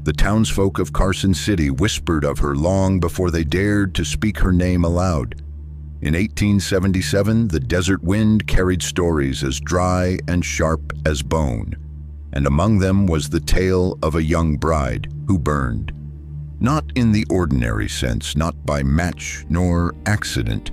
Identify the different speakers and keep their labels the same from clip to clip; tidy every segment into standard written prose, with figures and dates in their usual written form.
Speaker 1: The townsfolk of Carson City whispered of her long before they dared to speak her name aloud. In 1877, the desert wind carried stories as dry and sharp as bone, and among them was the tale of a young bride who burned. Not in the ordinary sense, not by match nor accident,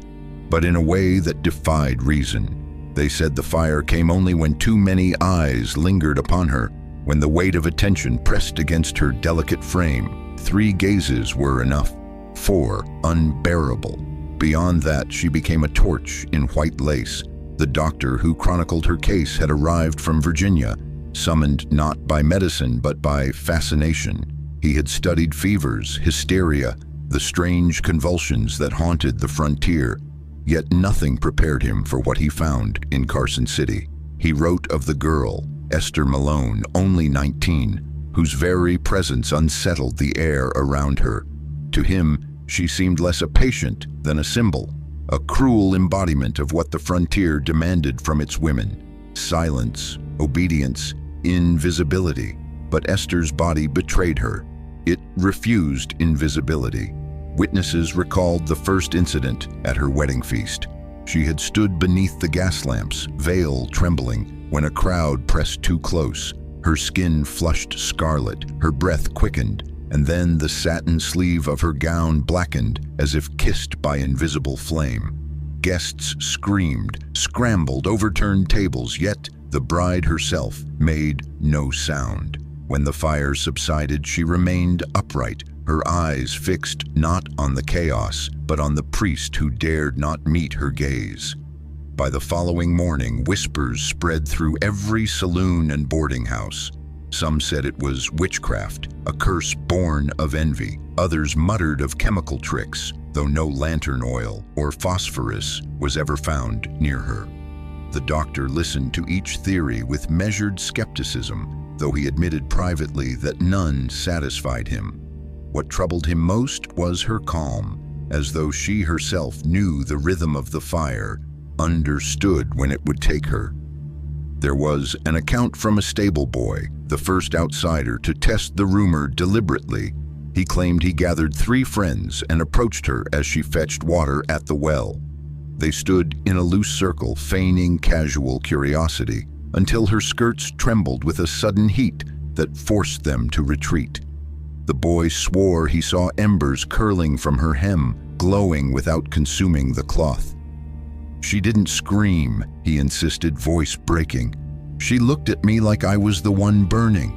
Speaker 1: but in a way that defied reason. They said the fire came only when too many eyes lingered upon her, when the weight of attention pressed against her delicate frame. 3 gazes were enough, 4 unbearable. Beyond that, she became a torch in white lace. The doctor who chronicled her case had arrived from Virginia, summoned not by medicine but by fascination. He had studied fevers, hysteria, the strange convulsions that haunted the frontier, yet nothing prepared him for what he found in Carson City. He wrote of the girl, Esther Malone, only 19, whose very presence unsettled the air around her. To him, she seemed less a patient than a symbol, a cruel embodiment of what the frontier demanded from its women: silence, obedience, invisibility. But Esther's body betrayed her. It refused invisibility. Witnesses recalled the first incident at her wedding feast. She had stood beneath the gas lamps, veil trembling, when a crowd pressed too close. Her skin flushed scarlet, her breath quickened, and then the satin sleeve of her gown blackened as if kissed by invisible flame. Guests screamed, scrambled, overturned tables, yet the bride herself made no sound. When the fire subsided, she remained upright, her eyes fixed not on the chaos, but on the priest who dared not meet her gaze. By the following morning, whispers spread through every saloon and boarding house. Some said it was witchcraft, a curse born of envy. Others muttered of chemical tricks, though no lantern oil or phosphorus was ever found near her. The doctor listened to each theory with measured skepticism, though he admitted privately that none satisfied him. What troubled him most was her calm, as though she herself knew the rhythm of the fire, understood when it would take her. There was an account from a stable boy, the first outsider to test the rumor deliberately. He claimed he gathered 3 friends and approached her as she fetched water at the well. They stood in a loose circle, feigning casual curiosity, until her skirts trembled with a sudden heat that forced them to retreat. The boy swore he saw embers curling from her hem, glowing without consuming the cloth. "She didn't scream," he insisted, voice breaking. "She looked at me like I was the one burning."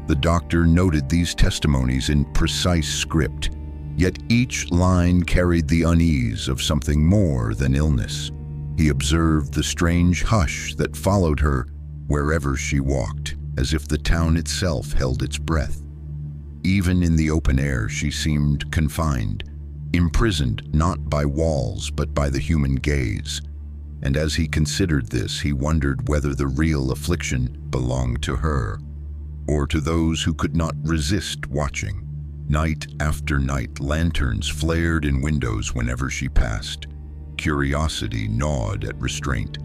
Speaker 1: The doctor noted these testimonies in precise script, yet each line carried the unease of something more than illness. He observed the strange hush that followed her wherever she walked, as if the town itself held its breath. Even in the open air, she seemed confined, imprisoned not by walls but by the human gaze. And as he considered this, he wondered whether the real affliction belonged to her, or to those who could not resist watching. Night after night, lanterns flared in windows whenever she passed. Curiosity gnawed at restraint.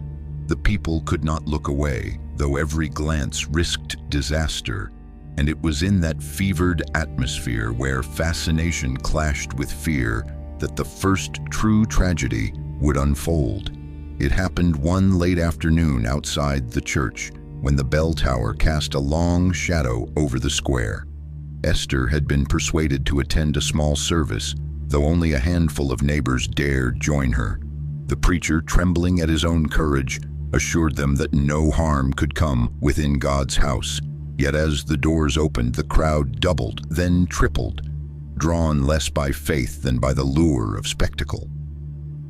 Speaker 1: The people could not look away, though every glance risked disaster, and it was in that fevered atmosphere where fascination clashed with fear that the first true tragedy would unfold. It happened one late afternoon outside the church, when the bell tower cast a long shadow over the square. Esther had been persuaded to attend a small service, though only a handful of neighbors dared join her. The preacher, trembling at his own courage, assured them that no harm could come within God's house. Yet as the doors opened, the crowd doubled, then tripled, drawn less by faith than by the lure of spectacle.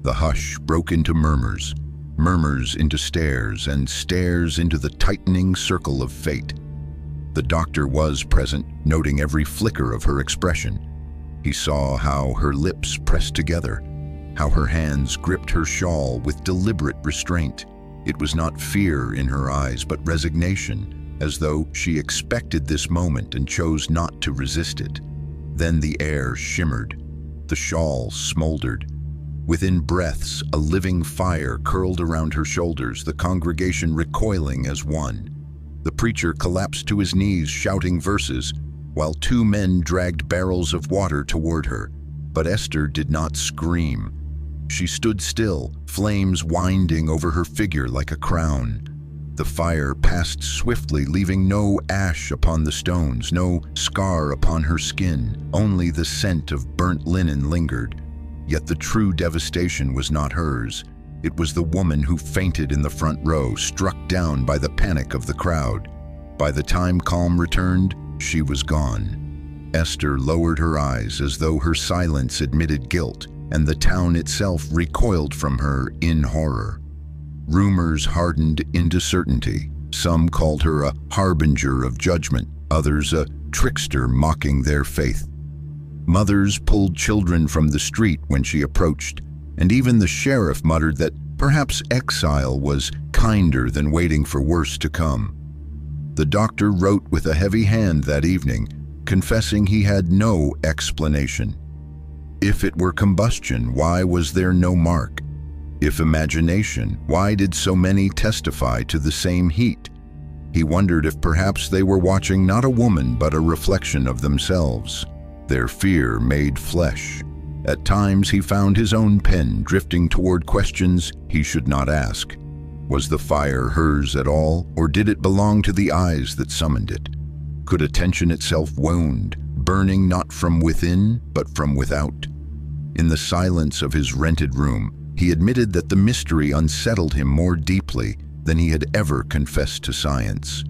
Speaker 1: The hush broke into murmurs, murmurs into stares, and stares into the tightening circle of fate. The doctor was present, noting every flicker of her expression. He saw how her lips pressed together, how her hands gripped her shawl with deliberate restraint. It was not fear in her eyes, but resignation, as though she expected this moment and chose not to resist it. Then the air shimmered. The shawl smoldered. Within breaths, a living fire curled around her shoulders, the congregation recoiling as one. The preacher collapsed to his knees, shouting verses, while two men dragged barrels of water toward her. But Esther did not scream. She stood still, flames winding over her figure like a crown. The fire passed swiftly, leaving no ash upon the stones, no scar upon her skin. Only the scent of burnt linen lingered. Yet the true devastation was not hers. It was the woman who fainted in the front row, struck down by the panic of the crowd. By the time calm returned, she was gone. Esther lowered her eyes as though her silence admitted guilt, and the town itself recoiled from her in horror. Rumors hardened into certainty. Some called her a harbinger of judgment, others a trickster mocking their faith. Mothers pulled children from the street when she approached, and even the sheriff muttered that perhaps exile was kinder than waiting for worse to come. The doctor wrote with a heavy hand that evening, confessing he had no explanation. If it were combustion, why was there no mark? If imagination, why did so many testify to the same heat? He wondered if perhaps they were watching not a woman but a reflection of themselves. Their fear made flesh. At times he found his own pen drifting toward questions he should not ask. Was the fire hers at all, or did it belong to the eyes that summoned it? Could attention itself wound, burning not from within, but from without? In the silence of his rented room, he admitted that the mystery unsettled him more deeply than he had ever confessed to science.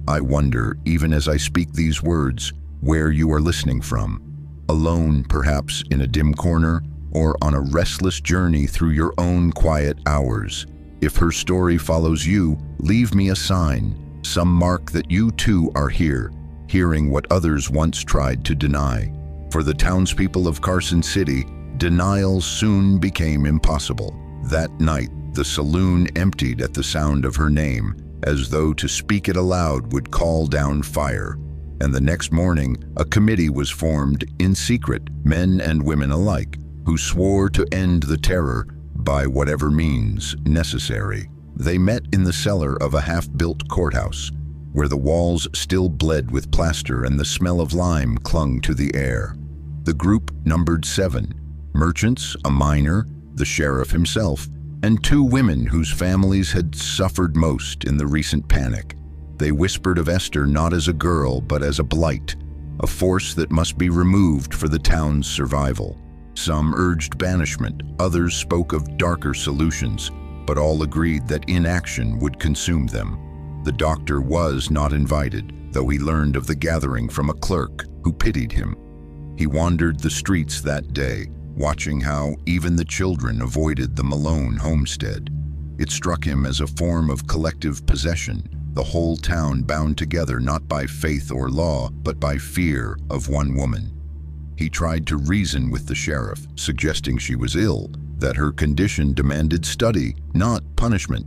Speaker 1: I wonder, even as I speak these words, where you are listening from. Alone, perhaps, in a dim corner, or on a restless journey through your own quiet hours. If her story follows you, leave me a sign, some mark that you too are here, hearing what others once tried to deny. For the townspeople of Carson City, denial soon became impossible. That night, the saloon emptied at the sound of her name, as though to speak it aloud would call down fire. And the next morning, a committee was formed in secret, men and women alike, who swore to end the terror by whatever means necessary. They met in the cellar of a half-built courthouse, where the walls still bled with plaster and the smell of lime clung to the air. The group numbered 7, merchants, a miner, the sheriff himself, and 2 women whose families had suffered most in the recent panic. They whispered of Esther not as a girl, but as a blight, a force that must be removed for the town's survival. Some urged banishment, others spoke of darker solutions, but all agreed that inaction would consume them. The doctor was not invited, though he learned of the gathering from a clerk who pitied him. He wandered the streets that day, watching how even the children avoided the Malone homestead. It struck him as a form of collective possession, the whole town bound together not by faith or law, but by fear of one woman. He tried to reason with the sheriff, suggesting she was ill, that her condition demanded study, not punishment.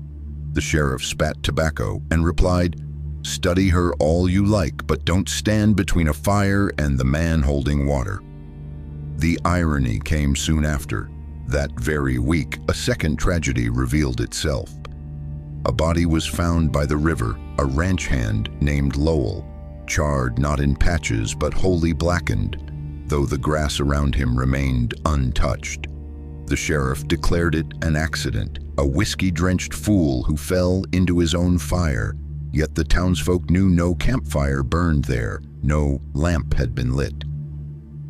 Speaker 1: The sheriff spat tobacco and replied, "Study her all you like, but don't stand between a fire and the man holding water." The irony came soon after. That very week, a second tragedy revealed itself. A body was found by the river, a ranch hand named Lowell, charred not in patches but wholly blackened, though the grass around him remained untouched. The sheriff declared it an accident, a whiskey-drenched fool who fell into his own fire, yet the townsfolk knew no campfire burned there, no lamp had been lit.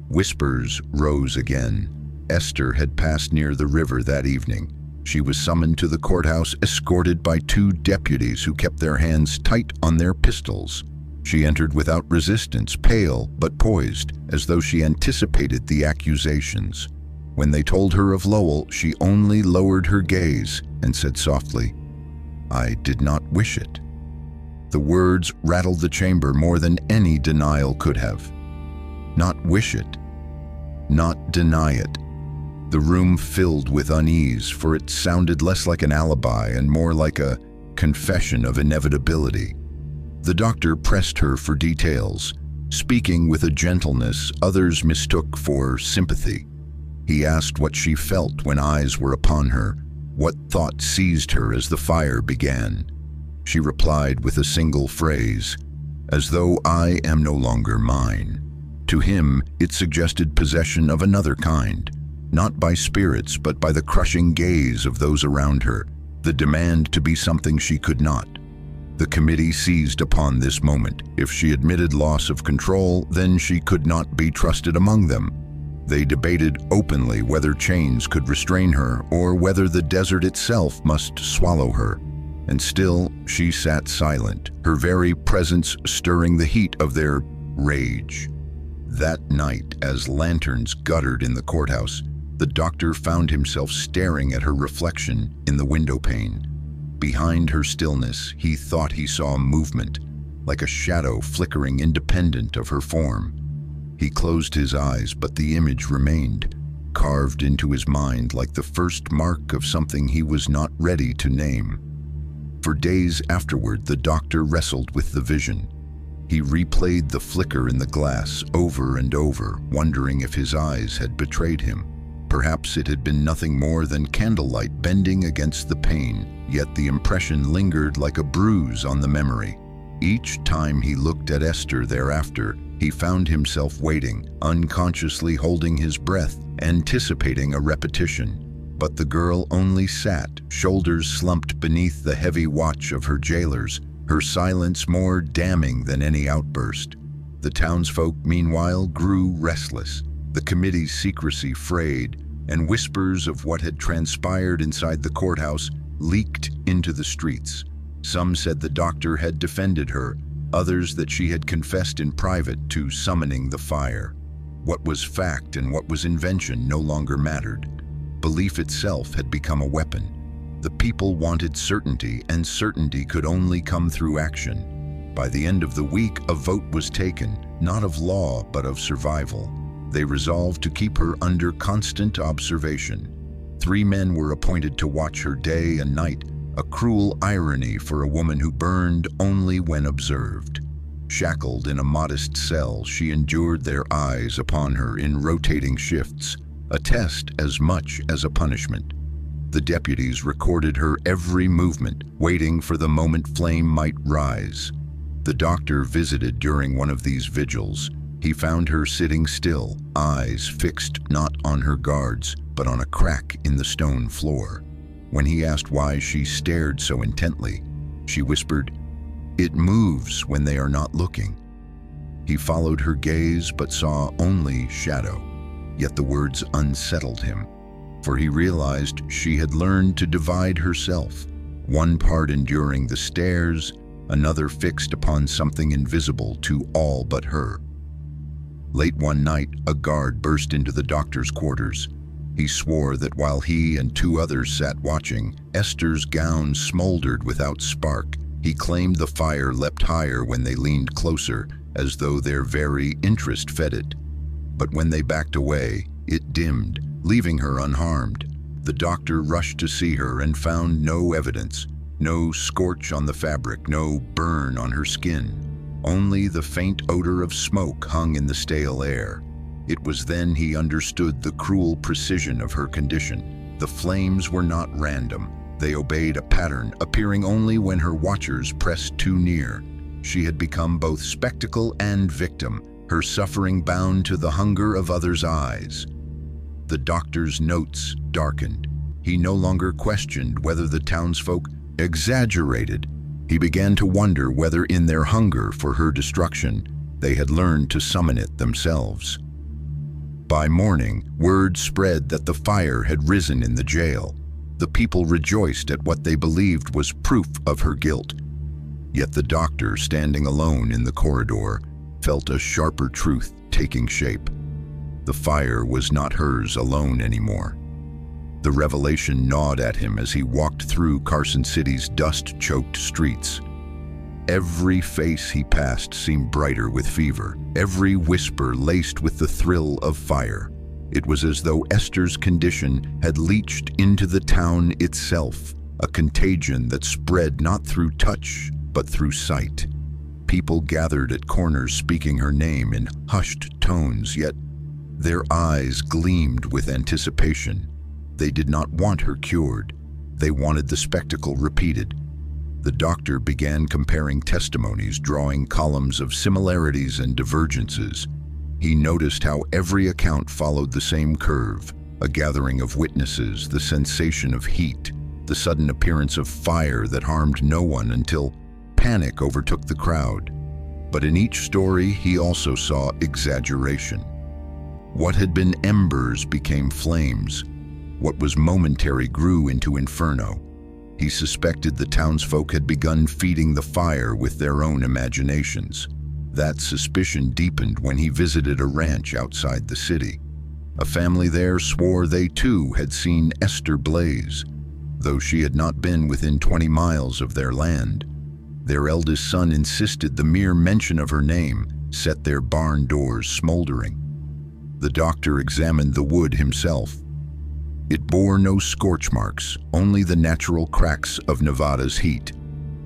Speaker 1: Whispers rose again. Esther had passed near the river that evening. She was summoned to the courthouse, escorted by 2 deputies who kept their hands tight on their pistols. She entered without resistance, pale but poised, as though she anticipated the accusations. When they told her of Lowell, she only lowered her gaze and said softly, "I did not wish it." The words rattled the chamber more than any denial could have. Not wish it, not deny it. The room filled with unease, for it sounded less like an alibi and more like a confession of inevitability. The doctor pressed her for details, speaking with a gentleness others mistook for sympathy. He asked what she felt when eyes were upon her, what thought seized her as the fire began. She replied with a single phrase, as though I am no longer mine. To him, it suggested possession of another kind, not by spirits but by the crushing gaze of those around her, the demand to be something she could not. The committee seized upon this moment. If she admitted loss of control, then she could not be trusted among them. They debated openly whether chains could restrain her or whether the desert itself must swallow her. And still, she sat silent, her very presence stirring the heat of their rage. That night, as lanterns guttered in the courthouse, the doctor found himself staring at her reflection in the window pane. Behind her stillness, he thought he saw movement, like a shadow flickering independent of her form. He closed his eyes, but the image remained, carved into his mind like the first mark of something he was not ready to name. For days afterward, the doctor wrestled with the vision. He replayed the flicker in the glass over and over, wondering if his eyes had betrayed him. Perhaps it had been nothing more than candlelight bending against the pane, yet the impression lingered like a bruise on the memory. Each time he looked at Esther thereafter, he found himself waiting, unconsciously holding his breath, anticipating a repetition. But the girl only sat, shoulders slumped beneath the heavy watch of her jailers, her silence more damning than any outburst. The townsfolk, meanwhile, grew restless. The committee's secrecy frayed, and whispers of what had transpired inside the courthouse leaked into the streets. Some said the doctor had defended her, others that she had confessed in private to summoning the fire. What was fact and what was invention no longer mattered. Belief itself had become a weapon. The people wanted certainty, and certainty could only come through action. By the end of the week, a vote was taken, not of law but of survival. They resolved to keep her under constant observation. 3 men were appointed to watch her day and night, a cruel irony for a woman who burned only when observed. Shackled in a modest cell, she endured their eyes upon her in rotating shifts, a test as much as a punishment. The deputies recorded her every movement, waiting for the moment flame might rise. The doctor visited during one of these vigils. He found her sitting still, eyes fixed not on her guards, but on a crack in the stone floor. When he asked why she stared so intently, she whispered, "It moves when they are not looking." He followed her gaze but saw only shadow. Yet the words unsettled him, for he realized she had learned to divide herself, one part enduring the stares, another fixed upon something invisible to all but her. Late one night, a guard burst into the doctor's quarters. He swore that while he and 2 others sat watching, Esther's gown smoldered without spark. He claimed the fire leapt higher when they leaned closer, as though their very interest fed it. But when they backed away, it dimmed, leaving her unharmed. The doctor rushed to see her and found no evidence, no scorch on the fabric, no burn on her skin. Only the faint odor of smoke hung in the stale air. It was then he understood the cruel precision of her condition. The flames were not random. They obeyed a pattern, appearing only when her watchers pressed too near. She had become both spectacle and victim, her suffering bound to the hunger of others' eyes. The doctor's notes darkened. He no longer questioned whether the townsfolk exaggerated. He began to wonder whether in their hunger for her destruction, they had learned to summon it themselves. By morning, word spread that the fire had risen in the jail. The people rejoiced at what they believed was proof of her guilt. Yet the doctor, standing alone in the corridor, felt a sharper truth taking shape. The fire was not hers alone anymore. The revelation gnawed at him as he walked through Carson City's dust-choked streets. Every face he passed seemed brighter with fever, every whisper laced with the thrill of fire. It was as though Esther's condition had leached into the town itself, a contagion that spread not through touch, but through sight. People gathered at corners speaking her name in hushed tones, yet their eyes gleamed with anticipation. They did not want her cured. They wanted the spectacle repeated. The doctor began comparing testimonies, drawing columns of similarities and divergences. He noticed how every account followed the same curve: a gathering of witnesses, the sensation of heat, the sudden appearance of fire that harmed no one until panic overtook the crowd. But in each story, he also saw exaggeration. What had been embers became flames. What was momentary grew into inferno. He suspected the townsfolk had begun feeding the fire with their own imaginations. That suspicion deepened when he visited a ranch outside the city. A family there swore they too had seen Esther blaze, though she had not been within 20 miles of their land. Their eldest son insisted the mere mention of her name set their barn doors smoldering. The doctor examined the wood himself. It bore no scorch marks, only the natural cracks of Nevada's heat.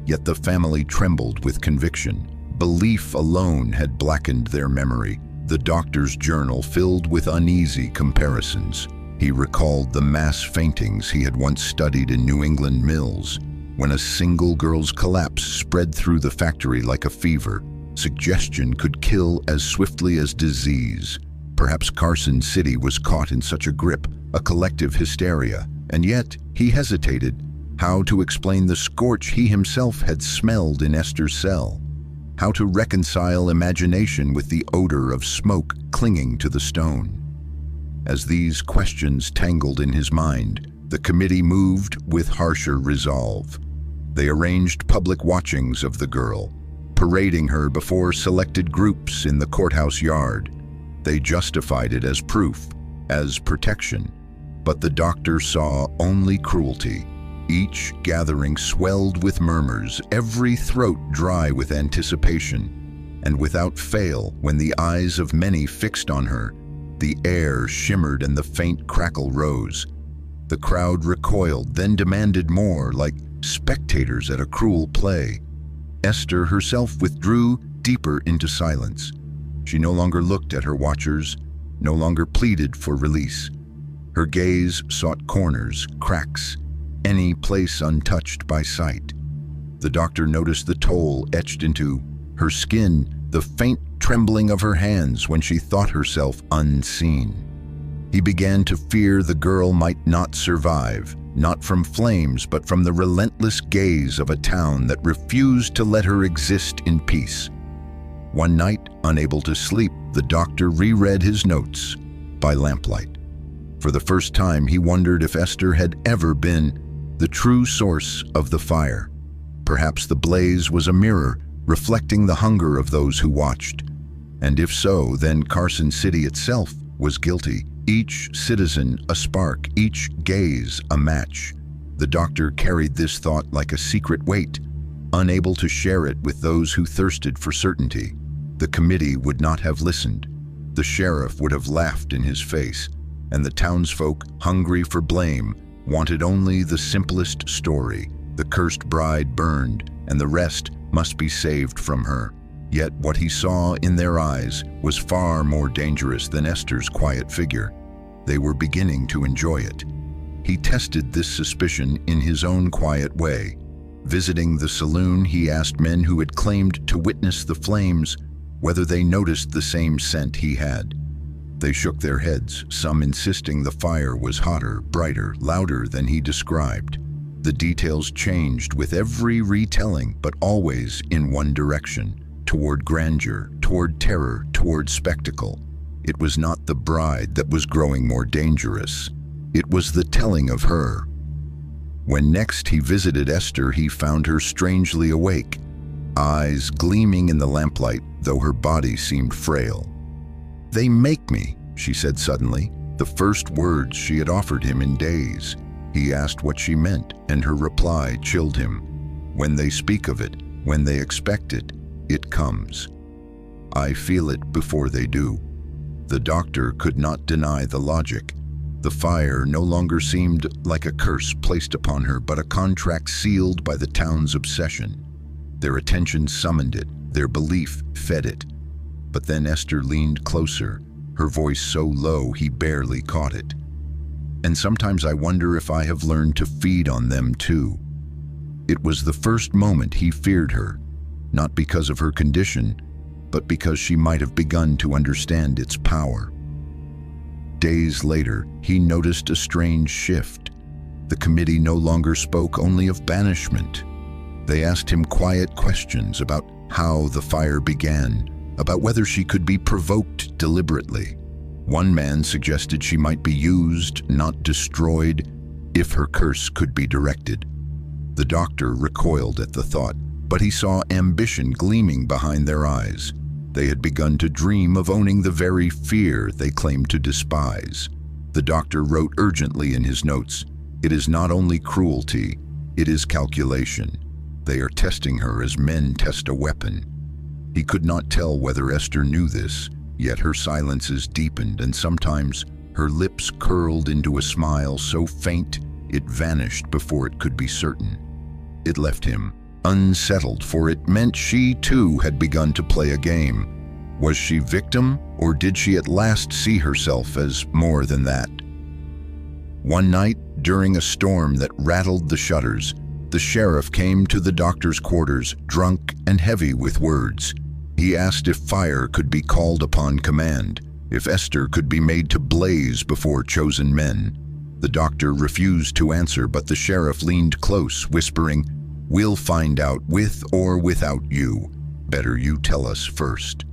Speaker 1: Yet the family trembled with conviction. Belief alone had blackened their memory. The doctor's journal filled with uneasy comparisons. He recalled the mass faintings he had once studied in New England mills, when a single girl's collapse spread through the factory like a fever. Suggestion could kill as swiftly as disease. Perhaps Carson City was caught in such a grip, a collective hysteria, and yet he hesitated. How to explain the scorch he himself had smelled in Esther's cell? How to reconcile imagination with the odor of smoke clinging to the stone? As these questions tangled in his mind, the committee moved with harsher resolve. They arranged public watchings of the girl, parading her before selected groups in the courthouse yard. They justified it as proof, as protection. But the doctor saw only cruelty. Each gathering swelled with murmurs, every throat dry with anticipation. And without fail, when the eyes of many fixed on her, the air shimmered and the faint crackle rose. The crowd recoiled, then demanded more, like spectators at a cruel play. Esther herself withdrew deeper into silence. She no longer looked at her watchers, no longer pleaded for release. Her gaze sought corners, cracks, any place untouched by sight. The doctor noticed the toll etched into her skin, the faint trembling of her hands when she thought herself unseen. He began to fear the girl might not survive, not from flames, but from the relentless gaze of a town that refused to let her exist in peace. One night, unable to sleep, the doctor reread his notes by lamplight. For the first time, he wondered if Esther had ever been the true source of the fire. Perhaps the blaze was a mirror, reflecting the hunger of those who watched. And if so, then Carson City itself was guilty. Each citizen a spark, each gaze a match. The doctor carried this thought like a secret weight, unable to share it with those who thirsted for certainty. The committee would not have listened. The sheriff would have laughed in his face, and the townsfolk, hungry for blame, wanted only the simplest story. The cursed bride burned, and the rest must be saved from her. Yet what he saw in their eyes was far more dangerous than Esther's quiet figure. They were beginning to enjoy it. He tested this suspicion in his own quiet way. Visiting the saloon, he asked men who had claimed to witness the flames whether they noticed the same scent he had. They shook their heads, some insisting the fire was hotter, brighter, louder than he described. The details changed with every retelling, but always in one direction, toward grandeur, toward terror, toward spectacle. It was not the bride that was growing more dangerous. It was the telling of her. When next he visited Esther, he found her strangely awake, eyes gleaming in the lamplight, though her body seemed frail. "They make me," she said suddenly, the first words she had offered him in days. He asked what she meant, and her reply chilled him. "When they speak of it, when they expect it, it comes. I feel it before they do." The doctor could not deny the logic. The fire no longer seemed like a curse placed upon her, but a contract sealed by the town's obsession. Their attention summoned it, their belief fed it. But then Esther leaned closer, her voice so low he barely caught it. "And sometimes I wonder if I have learned to feed on them too. It was the first moment he feared her, not because of her condition, but because she might have begun to understand its power. Days later, he noticed a strange shift. The committee no longer spoke only of banishment. They asked him quiet questions about how the fire began, about whether she could be provoked deliberately. One man suggested she might be used, not destroyed, if her curse could be directed. The doctor recoiled at the thought, but he saw ambition gleaming behind their eyes. They had begun to dream of owning the very fear they claimed to despise. The doctor wrote urgently in his notes, "It is not only cruelty, it is calculation. They are testing her as men test a weapon." He could not tell whether Esther knew this, yet her silences deepened, and sometimes her lips curled into a smile so faint it vanished before it could be certain. It left him unsettled, for it meant she too had begun to play a game. Was she victim, or did she at last see herself as more than that? One night, during a storm that rattled the shutters, the sheriff came to the doctor's quarters, drunk and heavy with words. He asked if fire could be called upon command, if Esther could be made to blaze before chosen men. The doctor refused to answer, but the sheriff leaned close, whispering, "We'll find out with or without you. Better you tell us first."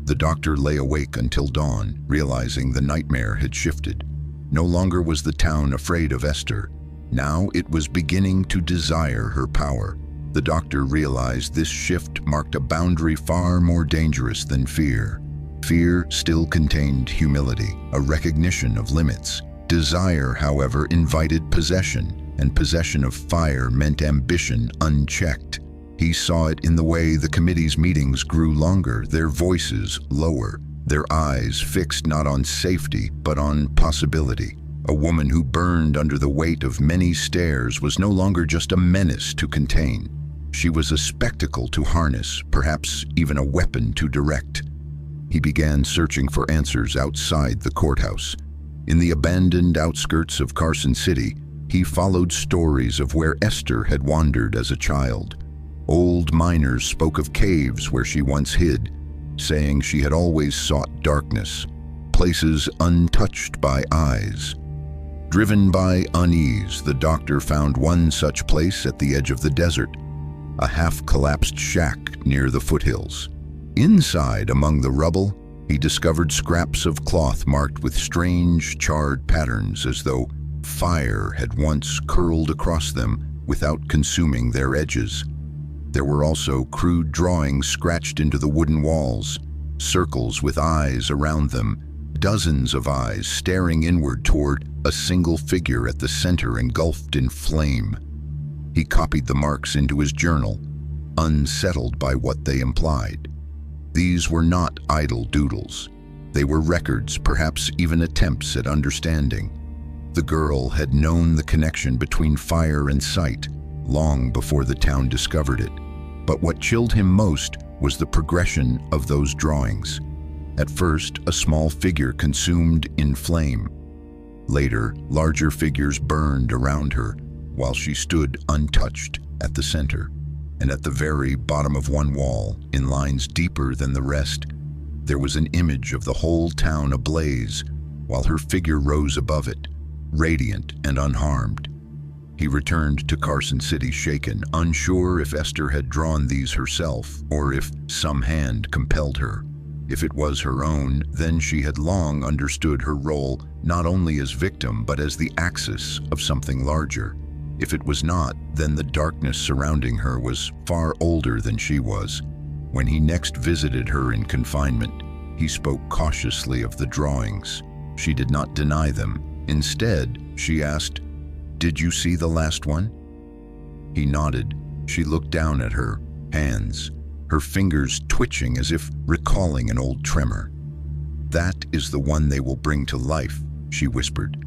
Speaker 1: The doctor lay awake until dawn, realizing the nightmare had shifted. No longer was the town afraid of Esther. Now it was beginning to desire her power. The doctor realized this shift marked a boundary far more dangerous than fear. Fear still contained humility, a recognition of limits. Desire, however, invited possession, and possession of fire meant ambition unchecked. He saw it in the way the committee's meetings grew longer, their voices lower, their eyes fixed not on safety but on possibility. A woman who burned under the weight of many stares was no longer just a menace to contain. She was a spectacle to harness, perhaps even a weapon to direct. He began searching for answers outside the courthouse. In the abandoned outskirts of Carson City, he followed stories of where Esther had wandered as a child. Old miners spoke of caves where she once hid, saying she had always sought darkness, places untouched by eyes. Driven by unease, the doctor found one such place at the edge of the desert, a half-collapsed shack near the foothills. Inside, among the rubble, he discovered scraps of cloth marked with strange, charred patterns, as though fire had once curled across them without consuming their edges. There were also crude drawings scratched into the wooden walls, circles with eyes around them, dozens of eyes staring inward toward a single figure at the center engulfed in flame. He copied the marks into his journal, unsettled by what they implied. These were not idle doodles. They were records, perhaps even attempts at understanding. The girl had known the connection between fire and sight long before the town discovered it. But what chilled him most was the progression of those drawings. At first, a small figure consumed in flame. Later, larger figures burned around her, while she stood untouched at the center. And at the very bottom of one wall, in lines deeper than the rest, there was an image of the whole town ablaze, while her figure rose above it, radiant and unharmed. He returned to Carson City shaken, unsure if Esther had drawn these herself, or if some hand compelled her. If it was her own, then she had long understood her role not only as victim, but as the axis of something larger. If it was not, then the darkness surrounding her was far older than she was. When he next visited her in confinement, he spoke cautiously of the drawings. She did not deny them. Instead, she asked, "Did you see the last one?" He nodded. She looked down at her hands, her fingers twitching as if recalling an old tremor. "That is the one they will bring to life," she whispered.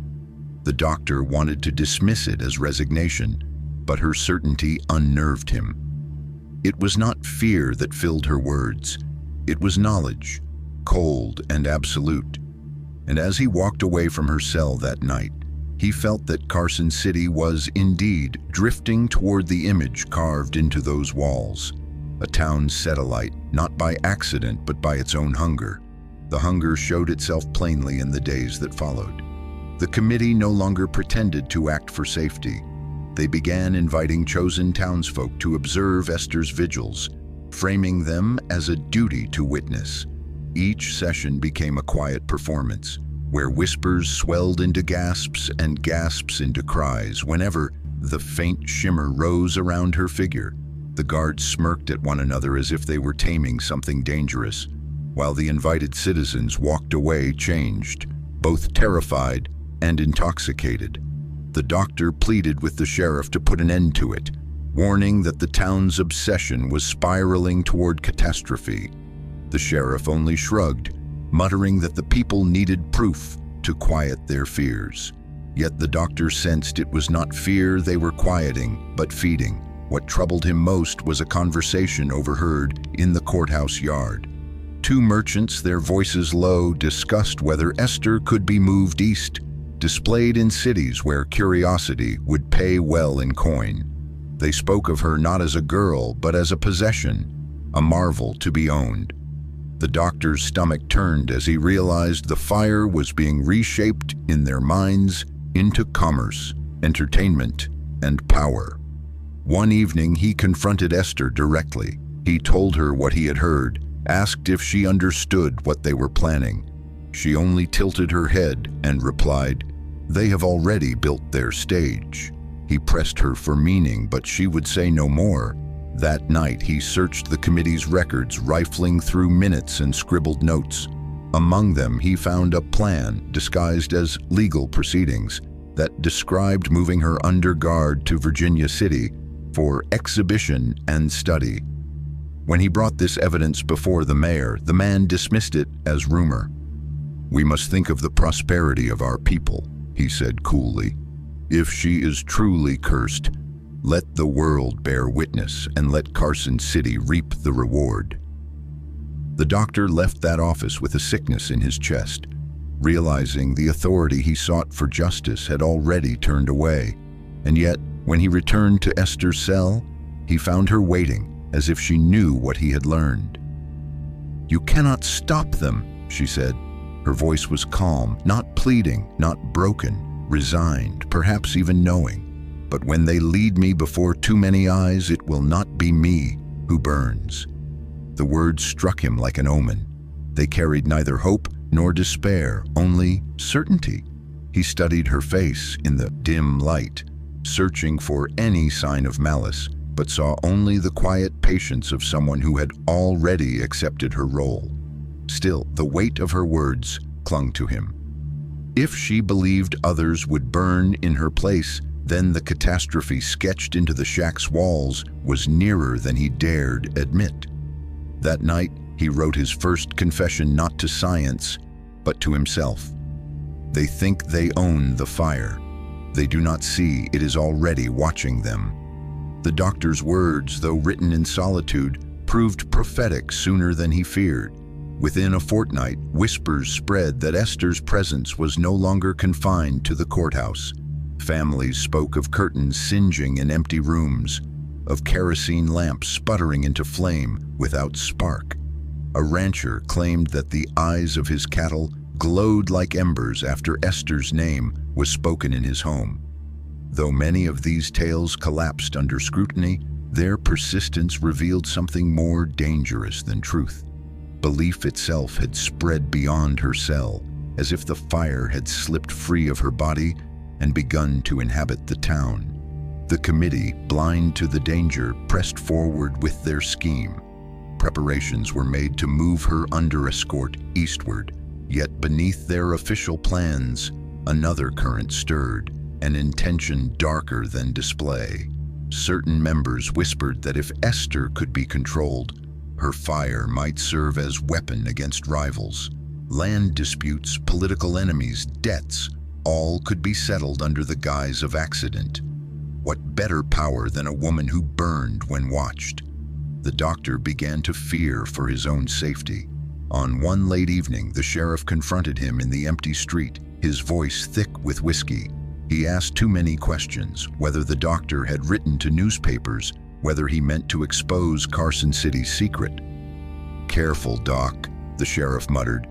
Speaker 1: The doctor wanted to dismiss it as resignation, but her certainty unnerved him. It was not fear that filled her words. It was knowledge, cold and absolute. And as he walked away from her cell that night, He felt that Carson City was indeed drifting toward the image carved into those walls. A town set alight, not by accident, but by its own hunger. The hunger showed itself plainly in the days that followed. The committee no longer pretended to act for safety. They began inviting chosen townsfolk to observe Esther's vigils, framing them as a duty to witness. Each session became a quiet performance, where whispers swelled into gasps and gasps into cries whenever the faint shimmer rose around her figure. The guards smirked at one another as if they were taming something dangerous, while the invited citizens walked away changed, both terrified and intoxicated. The doctor pleaded with the sheriff to put an end to it, warning that the town's obsession was spiraling toward catastrophe. The sheriff only shrugged, muttering that the people needed proof to quiet their fears. Yet the doctor sensed it was not fear they were quieting, but feeding. What troubled him most was a conversation overheard in the courthouse yard. Two merchants, their voices low, discussed whether Esther could be moved east, displayed in cities where curiosity would pay well in coin. They spoke of her not as a girl, but as a possession, a marvel to be owned. The doctor's stomach turned as he realized the fire was being reshaped in their minds into commerce, entertainment, and power. One evening, he confronted Esther directly. He told her what he had heard, asked if she understood what they were planning. She only tilted her head and replied, "They have already built their stage." He pressed her for meaning, but she would say no more. That night, he searched the committee's records, rifling through minutes and scribbled notes. Among them, he found a plan disguised as legal proceedings that described moving her under guard to Virginia City for exhibition and study. When he brought this evidence before the mayor, the man dismissed it as rumor. "We must think of the prosperity of our people," he said coolly. "If she is truly cursed, let the world bear witness and let Carson City reap the reward." The doctor left that office with a sickness in his chest, realizing the authority he sought for justice had already turned away. And yet, when he returned to Esther's cell, he found her waiting as if she knew what he had learned. "You cannot stop them," she said. Her voice was calm, not pleading, not broken, resigned, perhaps even knowing. "But when they lead me before too many eyes, it will not be me who burns." The words struck him like an omen. They carried neither hope nor despair, only certainty. He studied her face in the dim light, searching for any sign of malice, but saw only the quiet patience of someone who had already accepted her role. Still, the weight of her words clung to him. If she believed others would burn in her place, then the catastrophe sketched into the shack's walls was nearer than he dared admit. That night, he wrote his first confession not to science, but to himself. They think they own the fire. They do not see it is already watching them. The doctor's words, though written in solitude, proved prophetic sooner than he feared. Within a fortnight, whispers spread that Esther's presence was no longer confined to the courthouse. Families spoke of curtains singeing in empty rooms, of kerosene lamps sputtering into flame without spark. A rancher claimed that the eyes of his cattle glowed like embers after Esther's name was spoken in his home. Though many of these tales collapsed under scrutiny, their persistence revealed something more dangerous than truth. Belief itself had spread beyond her cell, as if the fire had slipped free of her body and begun to inhabit the town. The committee, blind to the danger, pressed forward with their scheme. Preparations were made to move her under escort eastward, yet beneath their official plans, another current stirred, an intention darker than display. Certain members whispered that if Esther could be controlled, her fire might serve as weapon against rivals. Land disputes, political enemies, debts, all could be settled under the guise of accident. What better power than a woman who burned when watched? The doctor began to fear for his own safety. On one late evening, the sheriff confronted him in the empty street, his voice thick with whiskey. He asked too many questions, whether the doctor had written to newspapers, whether he meant to expose Carson City's secret. "Careful, Doc," the sheriff muttered.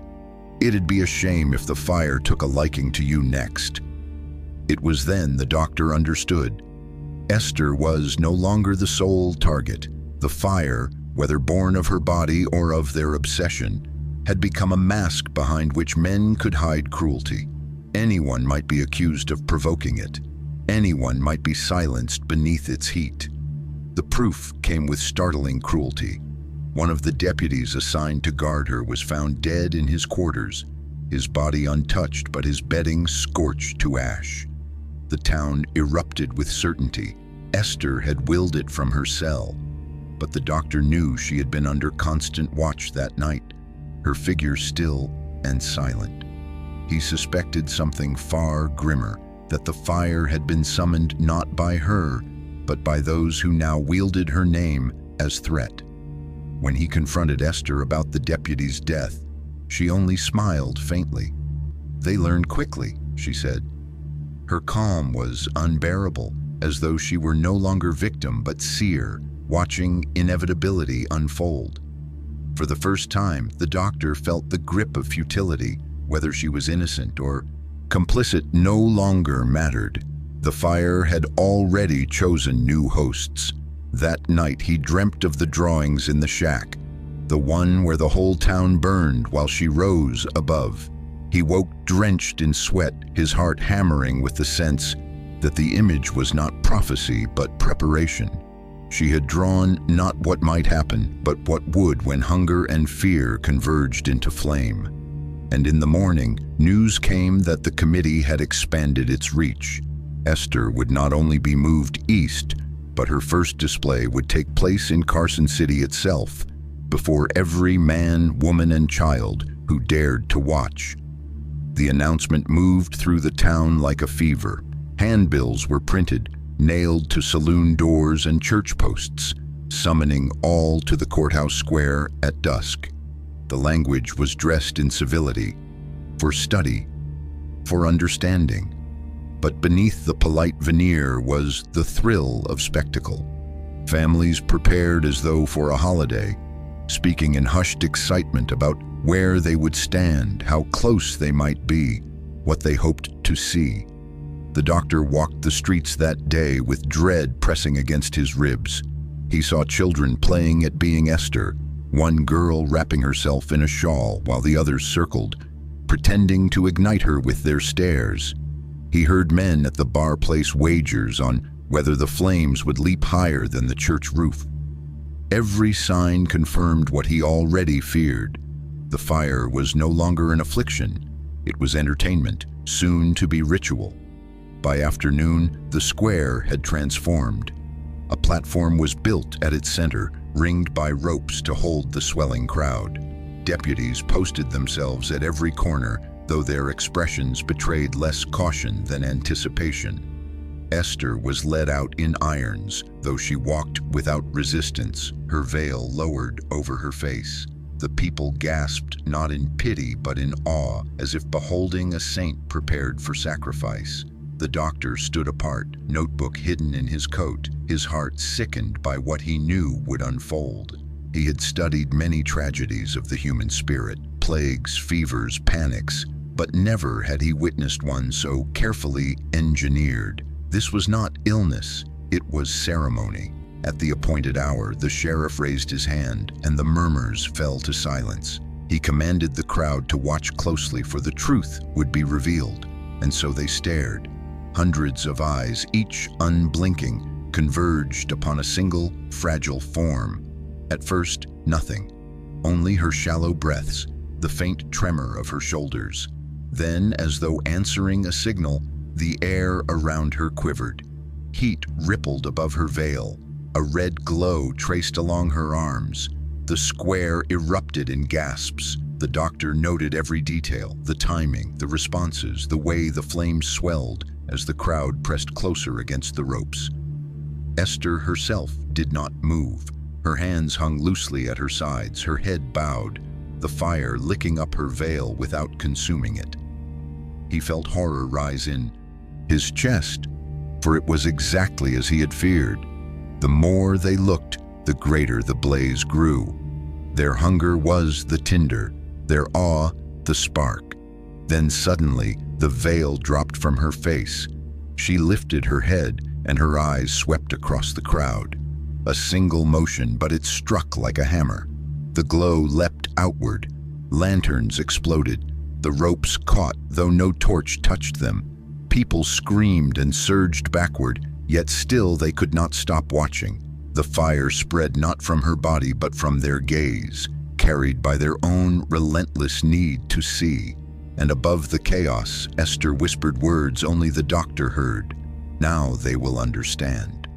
Speaker 1: "It'd be a shame if the fire took a liking to you next." It was then the doctor understood. Esther was no longer the sole target. The fire, whether born of her body or of their obsession, had become a mask behind which men could hide cruelty. Anyone might be accused of provoking it. Anyone might be silenced beneath its heat. The proof came with startling cruelty. One of the deputies assigned to guard her was found dead in his quarters, his body untouched but his bedding scorched to ash. The town erupted with certainty. Esther had willed it from her cell, but the doctor knew she had been under constant watch that night, her figure still and silent. He suspected something far grimmer, that the fire had been summoned not by her, but by those who now wielded her name as threat. When he confronted Esther about the deputy's death, she only smiled faintly. "They learned quickly," she said. Her calm was unbearable, as though she were no longer victim but seer, watching inevitability unfold. For the first time, the doctor felt the grip of futility. Whether she was innocent or complicit no longer mattered. The fire had already chosen new hosts. That night he dreamt of the drawings in the shack, the one where the whole town burned while she rose above. He woke drenched in sweat, his heart hammering with the sense that the image was not prophecy but preparation. She had drawn not what might happen, but what would when hunger and fear converged into flame. And in the morning, news came that the committee had expanded its reach. Esther would not only be moved east, but her first display would take place in Carson City itself, before every man, woman, and child who dared to watch. The announcement moved through the town like a fever. Handbills were printed, nailed to saloon doors and church posts, summoning all to the courthouse square at dusk. The language was dressed in civility, for study, for understanding. But beneath the polite veneer was the thrill of spectacle. Families prepared as though for a holiday, speaking in hushed excitement about where they would stand, how close they might be, what they hoped to see. The doctor walked the streets that day with dread pressing against his ribs. He saw children playing at being Esther, one girl wrapping herself in a shawl while the others circled, pretending to ignite her with their stares. He heard men at the bar place wagers on whether the flames would leap higher than the church roof. Every sign confirmed what he already feared. The fire was no longer an affliction. It was entertainment, soon to be ritual. By afternoon, the square had transformed. A platform was built at its center, ringed by ropes to hold the swelling crowd. Deputies posted themselves at every corner, though their expressions betrayed less caution than anticipation. Esther was led out in irons, though she walked without resistance, her veil lowered over her face. The people gasped not in pity but in awe, as if beholding a saint prepared for sacrifice. The doctor stood apart, notebook hidden in his coat, his heart sickened by what he knew would unfold. He had studied many tragedies of the human spirit, plagues, fevers, panics, but never had he witnessed one so carefully engineered. This was not illness, it was ceremony. At the appointed hour, the sheriff raised his hand, and the murmurs fell to silence. He commanded the crowd to watch closely, for the truth would be revealed. And so they stared. Hundreds of eyes, each unblinking, converged upon a single, fragile form. At first, nothing. Only her shallow breaths, the faint tremor of her shoulders. Then, as though answering a signal, the air around her quivered. Heat rippled above her veil. A red glow traced along her arms. The square erupted in gasps. The doctor noted every detail, the timing, the responses, the way the flames swelled as the crowd pressed closer against the ropes. Esther herself did not move. Her hands hung loosely at her sides, her head bowed, the fire licking up her veil without consuming it. He felt horror rise in his chest, for it was exactly as he had feared. The more they looked, the greater the blaze grew. Their hunger was the tinder, their awe the spark. Then suddenly, the veil dropped from her face. She lifted her head, and her eyes swept across the crowd. A single motion, but it struck like a hammer. The glow leapt outward. Lanterns exploded. The ropes caught, though no torch touched them. People screamed and surged backward, yet still they could not stop watching. The fire spread not from her body, but from their gaze, carried by their own relentless need to see. And above the chaos, Esther whispered words only the doctor heard. Now they will understand.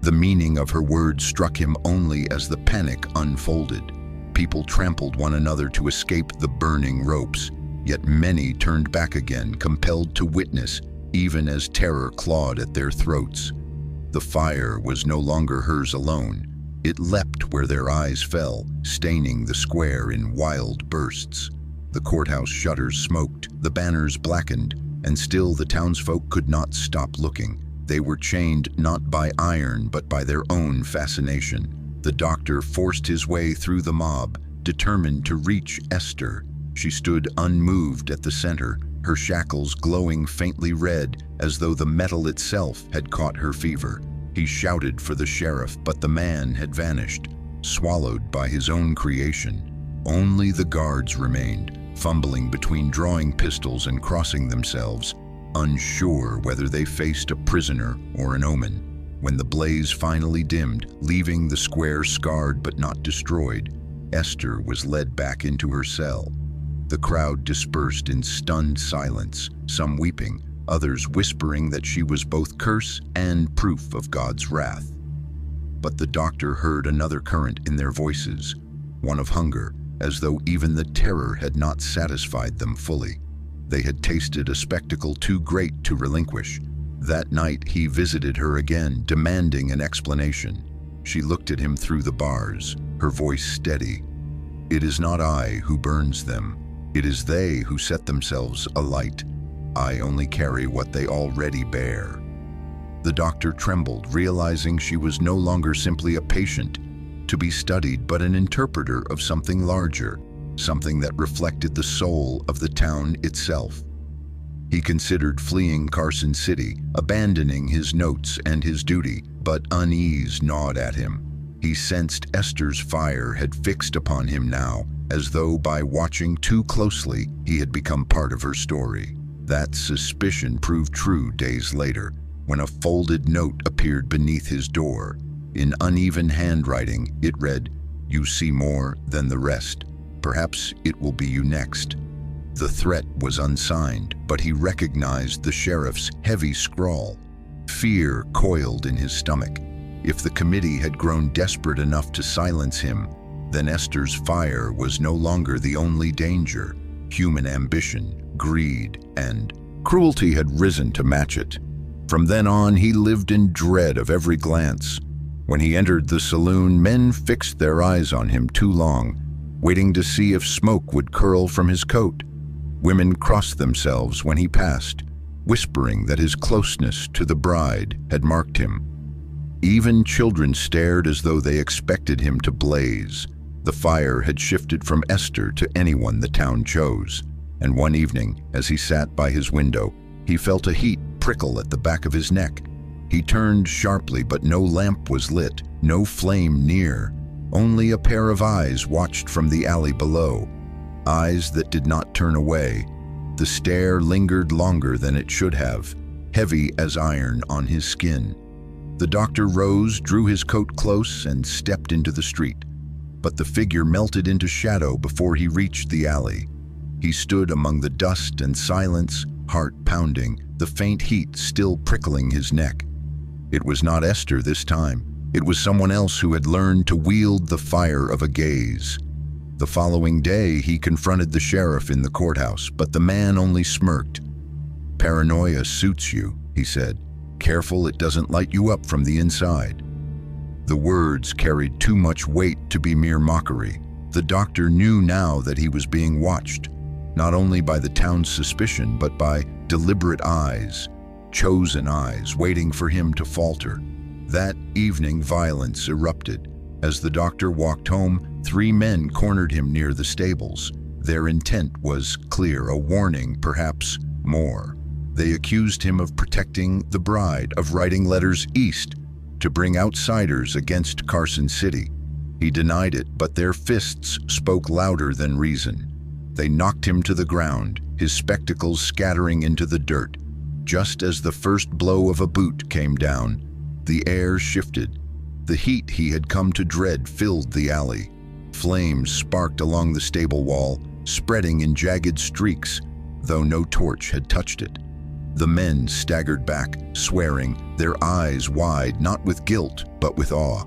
Speaker 1: The meaning of her words struck him only as the panic unfolded. People trampled one another to escape the burning ropes, yet many turned back again, compelled to witness, even as terror clawed at their throats. The fire was no longer hers alone. It leapt where their eyes fell, staining the square in wild bursts. The courthouse shutters smoked, the banners blackened, and still the townsfolk could not stop looking. They were chained not by iron, but by their own fascination. The doctor forced his way through the mob, determined to reach Esther. She stood unmoved at the center, her shackles glowing faintly red, as though the metal itself had caught her fever. He shouted for the sheriff, but the man had vanished, swallowed by his own creation. Only the guards remained, fumbling between drawing pistols and crossing themselves, unsure whether they faced a prisoner or an omen. When the blaze finally dimmed, leaving the square scarred but not destroyed, Esther was led back into her cell. The crowd dispersed in stunned silence, some weeping, others whispering that she was both curse and proof of God's wrath. But the doctor heard another current in their voices, one of hunger, as though even the terror had not satisfied them fully. They had tasted a spectacle too great to relinquish. That night he visited her again, demanding an explanation. She looked at him through the bars, her voice steady. "It is not I who burns them. It is they who set themselves alight. I only carry what they already bear." The doctor trembled, realizing she was no longer simply a patient to be studied, but an interpreter of something larger, something that reflected the soul of the town itself. He considered fleeing Carson City, abandoning his notes and his duty, but unease gnawed at him. He sensed Esther's fire had fixed upon him now, as though by watching too closely he had become part of her story. That suspicion proved true days later, when a folded note appeared beneath his door. In uneven handwriting, it read, "You see more than the rest. Perhaps it will be you next." The threat was unsigned, but he recognized the sheriff's heavy scrawl. Fear coiled in his stomach. If the committee had grown desperate enough to silence him, then Esther's fire was no longer the only danger. Human ambition, greed, and cruelty had risen to match it. From then on, he lived in dread of every glance. When he entered the saloon, men fixed their eyes on him too long, waiting to see if smoke would curl from his coat. Women crossed themselves when he passed, whispering that his closeness to the bride had marked him. Even children stared as though they expected him to blaze. The fire had shifted from Esther to anyone the town chose, and one evening, as he sat by his window, he felt a heat prickle at the back of his neck. He turned sharply, but no lamp was lit, no flame near. Only a pair of eyes watched from the alley below. Eyes that did not turn away. The stare lingered longer than it should have, heavy as iron on his skin. The doctor rose, drew his coat close, and stepped into the street. But the figure melted into shadow before he reached the alley. He stood among the dust and silence, heart pounding, the faint heat still prickling his neck. It was not Esther this time. It was someone else who had learned to wield the fire of a gaze. The following day, he confronted the sheriff in the courthouse, but the man only smirked. "Paranoia suits you," he said. "Careful it doesn't light you up from the inside." The words carried too much weight to be mere mockery. The doctor knew now that he was being watched, not only by the town's suspicion, but by deliberate eyes. chosen eyes waiting for him to falter. That evening, violence erupted. As the doctor walked home, 3 men cornered him near the stables. Their intent was clear, a warning, perhaps more. They accused him of protecting the bride, of writing letters east to bring outsiders against Carson City. He denied it, but their fists spoke louder than reason. They knocked him to the ground, his spectacles scattering into the dirt. Just as the first blow of a boot came down, the air shifted. The heat he had come to dread filled the alley. Flames sparked along the stable wall, spreading in jagged streaks, though no torch had touched it. The men staggered back, swearing, their eyes wide, not with guilt, but with awe.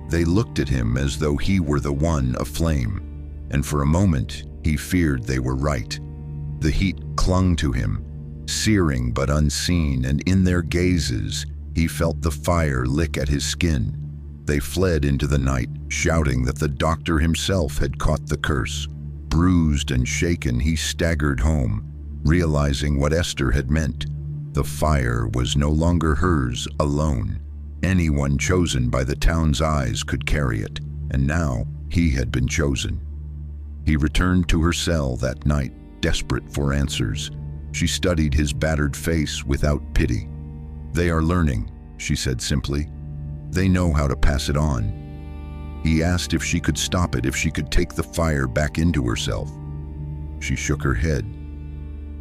Speaker 1: They looked at him as though he were the one aflame, and for a moment he feared they were right. The heat clung to him, searing but unseen, and in their gazes he felt the fire lick at his skin. They fled into the night, shouting that the doctor himself had caught the curse. Bruised and shaken, he staggered home, realizing what Esther had meant. The fire was no longer hers alone. Anyone chosen by the town's eyes could carry it, and now he had been chosen. He returned to her cell that night, desperate for answers. She studied his battered face without pity. "They are learning," she said simply. "They know how to pass it on." He asked if she could stop it, if she could take the fire back into herself. She shook her head.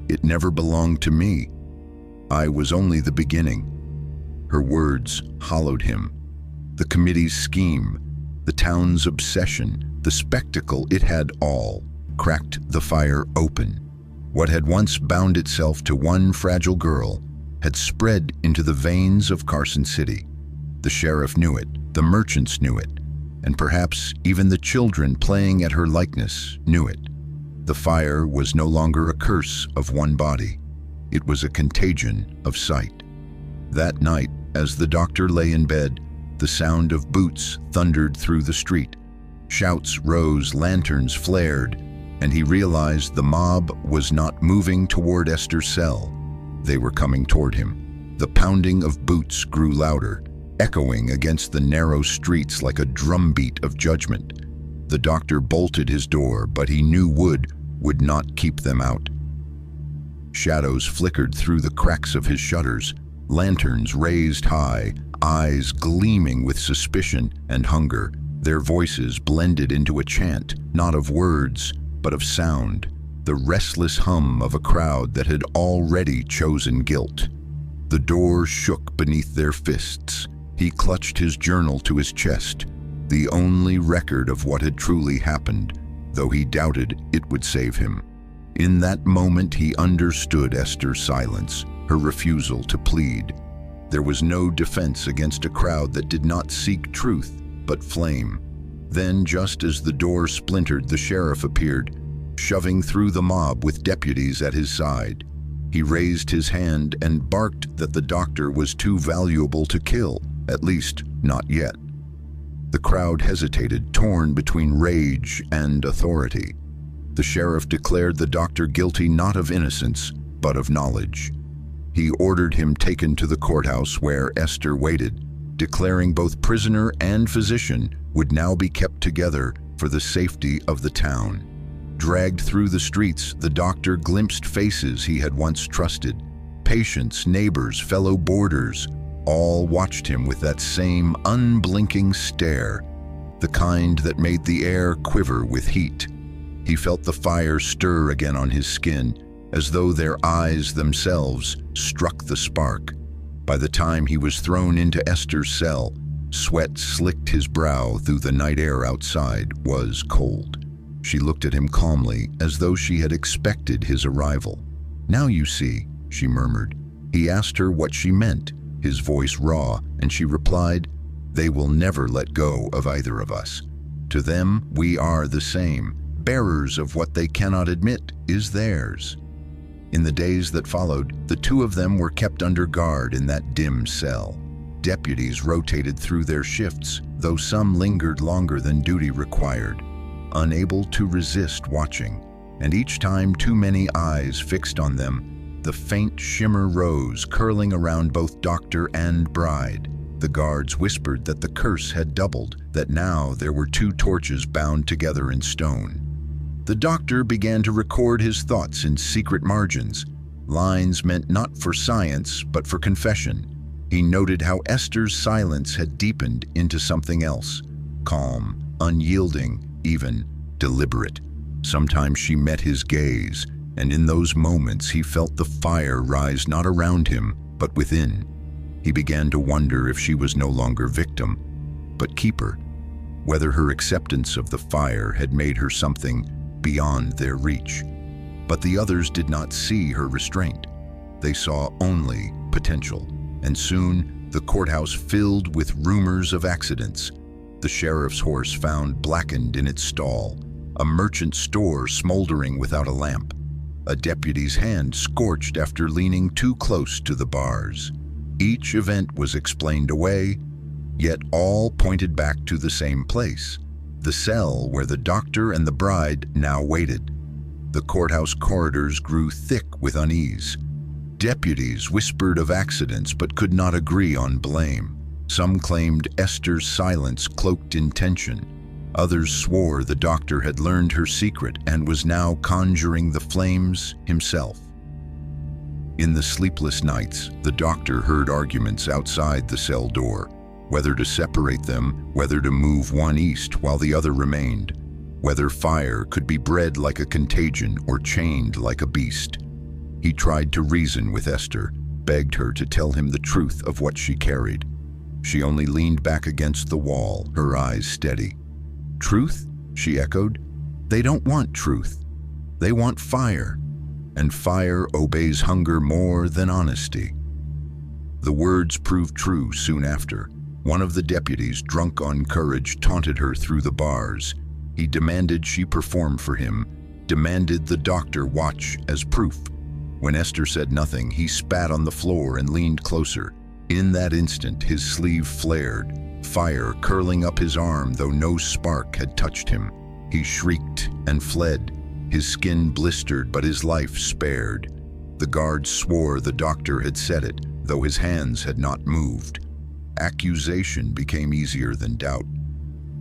Speaker 1: "It never belonged to me. I was only the beginning." Her words hollowed him. The committee's scheme, the town's obsession, the spectacle, it had all cracked the fire open. What had once bound itself to one fragile girl had spread into the veins of Carson City. The sheriff knew it, the merchants knew it, and perhaps even the children playing at her likeness knew it. The fire was no longer a curse of one body. It was a contagion of sight. That night, as the doctor lay in bed, the sound of boots thundered through the street. Shouts rose, lanterns flared, and he realized the mob was not moving toward Esther's cell. They were coming toward him. The pounding of boots grew louder, echoing against the narrow streets like a drumbeat of judgment. The doctor bolted his door, but he knew wood would not keep them out. Shadows flickered through the cracks of his shutters, lanterns raised high, eyes gleaming with suspicion and hunger. Their voices blended into a chant, not of words, but of sound, the restless hum of a crowd that had already chosen guilt. The door shook beneath their fists. He clutched his journal to his chest, the only record of what had truly happened, though he doubted it would save him. In that moment he understood Esther's silence, her refusal to plead. There was no defense against a crowd that did not seek truth, but flame. Then, just as the door splintered, the sheriff appeared, shoving through the mob with deputies at his side. He raised his hand and barked that the doctor was too valuable to kill, at least not yet. The crowd hesitated, torn between rage and authority. The sheriff declared the doctor guilty not of innocence, but of knowledge. He ordered him taken to the courthouse where Esther waited, declaring both prisoner and physician would now be kept together for the safety of the town. Dragged through the streets, the doctor glimpsed faces he had once trusted. Patients, neighbors, fellow boarders, all watched him with that same unblinking stare, the kind that made the air quiver with heat. He felt the fire stir again on his skin, as though their eyes themselves struck the spark. By the time he was thrown into Esther's cell, sweat slicked his brow through the night air outside was cold. She looked at him calmly, as though she had expected his arrival. "Now you see," she murmured. He asked her what she meant, his voice raw, and she replied, "They will never let go of either of us. To them, we are the same, bearers of what they cannot admit is theirs." In the days that followed, the two of them were kept under guard in that dim cell. Deputies rotated through their shifts, though some lingered longer than duty required, unable to resist watching, and each time too many eyes fixed on them, The faint shimmer rose, curling around both doctor and bride. The guards whispered that the curse had doubled, that now there were two torches bound together in stone. The doctor began to record his thoughts in secret margins, lines meant not for science but for confession. He noted how Esther's silence had deepened into something else, calm, unyielding, even deliberate. Sometimes she met his gaze, and in those moments he felt the fire rise not around him, but within. He began to wonder if she was no longer victim, but keeper, whether her acceptance of the fire had made her something beyond their reach. But the others did not see her restraint. They saw only potential, and soon the courthouse filled with rumors of accidents. The sheriff's horse found blackened in its stall, a merchant store smoldering without a lamp, a deputy's hand scorched after leaning too close to the bars. Each event was explained away, yet all pointed back to the same place, the cell where the doctor and the bride now waited. The courthouse corridors grew thick with unease. Deputies whispered of accidents but could not agree on blame. Some claimed Esther's silence cloaked intention. Others swore the doctor had learned her secret and was now conjuring the flames himself. In the sleepless nights, the doctor heard arguments outside the cell door, whether to separate them, whether to move one east while the other remained, whether fire could be bred like a contagion or chained like a beast. He tried to reason with Esther, begged her to tell him the truth of what she carried. She only leaned back against the wall, her eyes steady. "Truth?" she echoed. "They don't want truth. They want fire, and fire obeys hunger more than honesty." The words proved true soon after. One of the deputies, drunk on courage, taunted her through the bars. He demanded she perform for him, demanded the doctor watch as proof. When Esther said nothing, he spat on the floor and leaned closer. In that instant, his sleeve flared, fire curling up his arm though no spark had touched him. He shrieked and fled, his skin blistered but his life spared. The guards swore the doctor had said it, though his hands had not moved. Accusation became easier than doubt.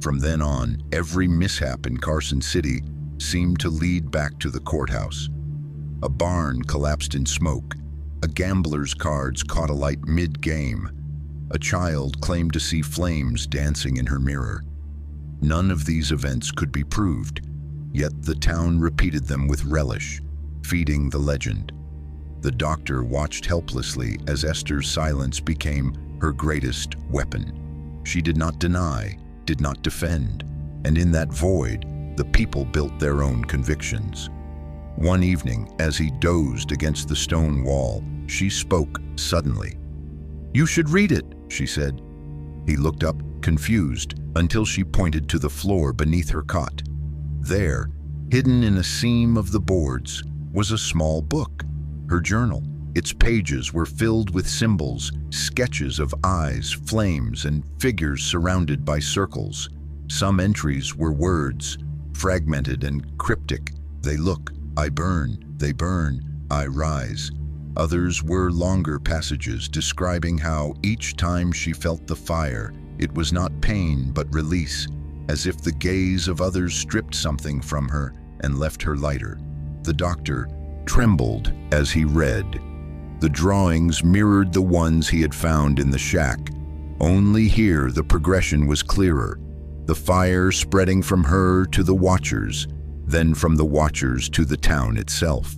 Speaker 1: From then on, every mishap in Carson City seemed to lead back to the courthouse. A barn collapsed in smoke. A gambler's cards caught alight mid-game. A child claimed to see flames dancing in her mirror. None of these events could be proved, yet the town repeated them with relish, feeding the legend. The doctor watched helplessly as Esther's silence became her greatest weapon. She did not deny, did not defend, and in that void, the people built their own convictions. One evening, as he dozed against the stone wall, she spoke suddenly. "You should read it," she said. He looked up, confused, until she pointed to the floor beneath her cot. There, hidden in a seam of the boards, was a small book, her journal. Its pages were filled with symbols, sketches of eyes, flames, and figures surrounded by circles. Some entries were words, fragmented and cryptic. "They look, I burn, they burn, I rise." Others were longer passages describing how each time she felt the fire, it was not pain but release, as if the gaze of others stripped something from her and left her lighter. The doctor trembled as he read. The drawings mirrored the ones he had found in the shack. Only here the progression was clearer, the fire spreading from her to the watchers, then from the watchers to the town itself.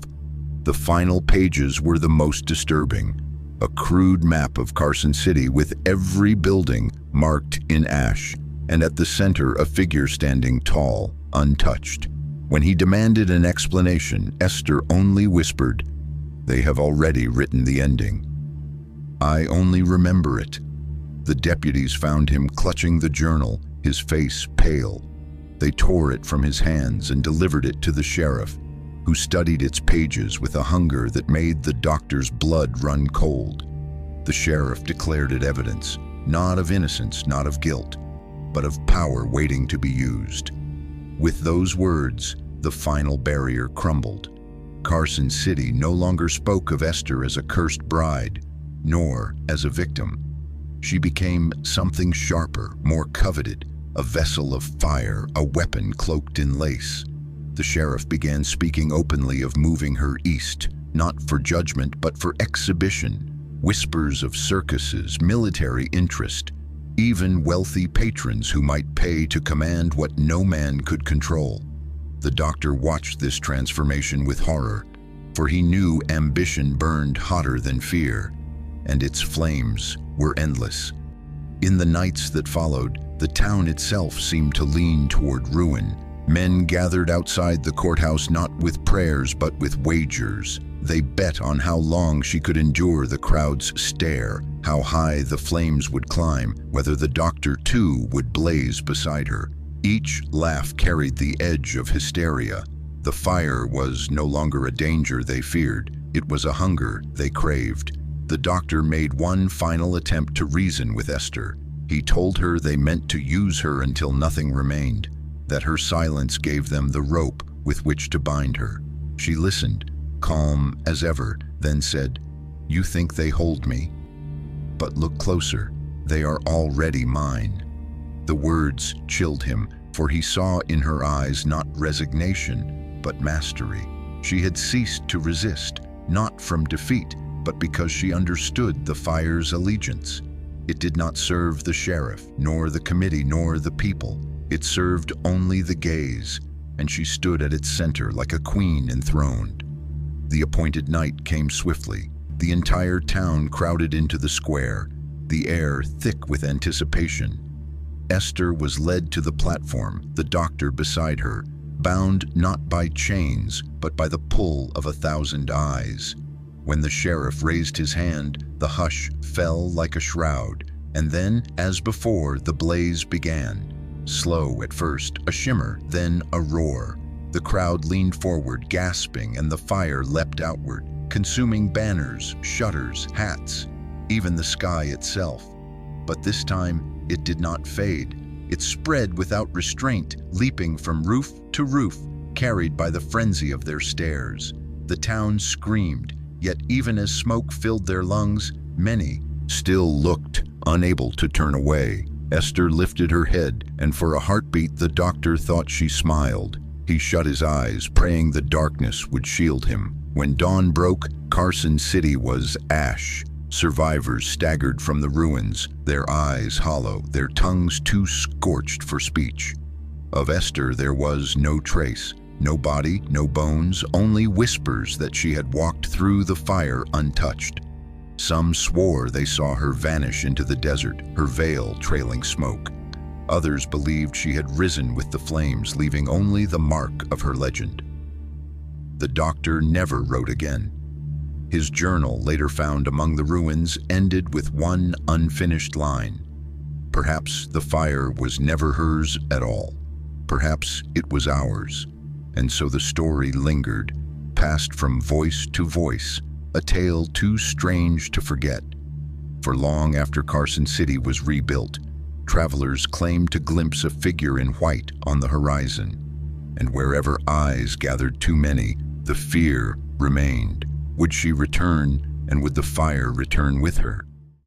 Speaker 1: The final pages were the most disturbing, a crude map of Carson City with every building marked in ash, and at the center a figure standing tall, untouched. When he demanded an explanation, Esther only whispered, "They have already written the ending. I only remember it." The deputies found him clutching the journal, his face pale. They tore it from his hands and delivered it to the sheriff, who studied its pages with a hunger that made the doctor's blood run cold. The sheriff declared it evidence, not of innocence, not of guilt, but of power waiting to be used. With those words, the final barrier crumbled. Carson City no longer spoke of Esther as a cursed bride, nor as a victim. She became something sharper, more coveted, a vessel of fire, a weapon cloaked in lace. The sheriff began speaking openly of moving her east, not for judgment but for exhibition. Whispers of circuses, military interest, even wealthy patrons who might pay to command what no man could control. The doctor watched this transformation with horror, for he knew ambition burned hotter than fear, and its flames were endless. In the nights that followed, the town itself seemed to lean toward ruin. Men gathered outside the courthouse not with prayers but with wagers. They bet on how long she could endure the crowd's stare, how high the flames would climb, whether the doctor too would blaze beside her. Each laugh carried the edge of hysteria. The fire was no longer a danger they feared, it was a hunger they craved. The doctor made one final attempt to reason with Esther. He told her they meant to use her until nothing remained, that her silence gave them the rope with which to bind her. She listened, calm as ever, then said, "You think they hold me? But look closer, they are already mine." The words chilled him, for he saw in her eyes not resignation, but mastery. She had ceased to resist, not from defeat, but because she understood the fire's allegiance. It did not serve the sheriff, nor the committee, nor the people. It served only the gaze, and she stood at its center like a queen enthroned. The appointed night came swiftly. The entire town crowded into the square, the air thick with anticipation. Esther was led to the platform, the doctor beside her, bound not by chains, but by the pull of 1,000 eyes. When the sheriff raised his hand, the hush fell like a shroud, and then, as before, the blaze began. Slow at first, a shimmer, then a roar. The crowd leaned forward, gasping, and the fire leapt outward, consuming banners, shutters, hats, even the sky itself. But this time, it did not fade. It spread without restraint, leaping from roof to roof, carried by the frenzy of their stares. The town screamed, yet even as smoke filled their lungs, many still looked, unable to turn away. Esther lifted her head, and for a heartbeat the doctor thought she smiled. He shut his eyes, praying the darkness would shield him. When dawn broke, Carson City was ash. Survivors staggered from the ruins, their eyes hollow, their tongues too scorched for speech. Of Esther there was no trace. No body, no bones, only whispers that she had walked through the fire untouched. Some swore they saw her vanish into the desert, her veil trailing smoke. Others believed she had risen with the flames, leaving only the mark of her legend. The doctor never wrote again. His journal, later found among the ruins, ended with one unfinished line. Perhaps the fire was never hers at all. Perhaps it was ours. And so the story lingered, passed from voice to voice, a tale too strange to forget. For long after Carson City was rebuilt, travelers claimed to glimpse a figure in white on the horizon. And wherever eyes gathered too many, the fear remained. Would she return, and would the fire return with her?